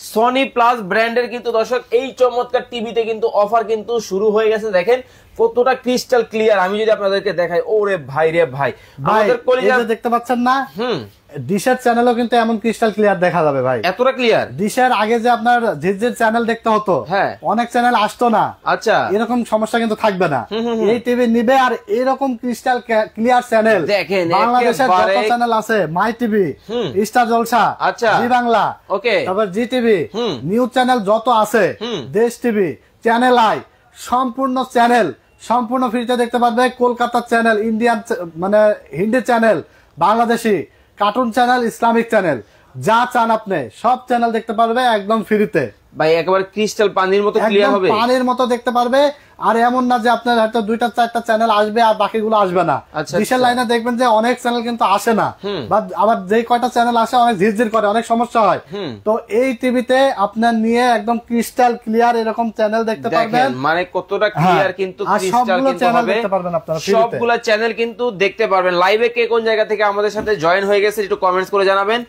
Sony plus ব্র্যান্ডের কিন্তু দর্শক এই চমৎকার টিভিতে কিন্তু অফার কিন্তু শুরু হয়ে গেছে। দেখেন কতটা ক্রিস্টাল ক্লিয়ার, আমি যদি আপনাদেরকে দেখাই, ওরে ভাই রে ভাই, আমাদের কলিজা দেখতে পাচ্ছেন না? ডিশের চ্যানেলও কিন্তু এমন ক্রিস্টাল ক্লিয়ার দেখা যাবে ভাই, এতটা ক্লিয়ার। ডিশের আগে যে আপনার ঝিরঝির চ্যানেল দেখতে হতো, হ্যাঁ অনেক চ্যানেল আসতো না, আচ্ছা এরকম সমস্যা কিন্তু থাকবে না। এই টিভি নিবে আর এরকম ক্রিস্টাল ক্লিয়ার চ্যানেল দেখেন, বাংলাদেশের যত চ্যানেল আছে, মাই টিভি, স্টার জলসা, আচ্ছা জি বাংলা, ওকে, তারপর জি টিভি, নিউজ চ্যানেল যত আছে, দেশ টিভি, চ্যানেল আই, সম্পূর্ণ চ্যানেল সম্পূর্ণ ফ্রিতে দেখতে পারবে। কলকাতার চ্যানেল, ইন্ডিয়ান মানে Hindi channel, Bangladeshi cartoon channel, Islamic channel, যা চান আপনি সব চ্যানেল দেখতে পারবে একদম ফ্রিতে ভাই। একেবারে ক্রিস্টাল পানির মতো ক্লিয়ার হবে, পানির মতো দেখতে পারবে। আর এমন না যে আপনার হয়তো 2টা 4টা চ্যানেল আসবে আর বাকিগুলো আসবে না। ডিশের লাইনে দেখবেন যে অনেক চ্যানেল কিন্তু আসে না, বা আবার যে কয়টা চ্যানেল আসে অনেক ঝিরঝির করে, অনেক সমস্যা হয়। তো এই টিভিতে আপনার নিয়ে একদম ক্রিস্টাল ক্লিয়ার এরকম চ্যানেল দেখতে পারবেন। মানে কতটা ক্লিয়ার কিন্তু ক্রিস্টাল কিন্তু হবে, সবগুলো চ্যানেল কিন্তু দেখতে পারবেন। লাইভে কে কোন জায়গা থেকে আমাদের সাথে জয়েন হয়ে গেছে একটু কমেন্টস করে জানাবেন।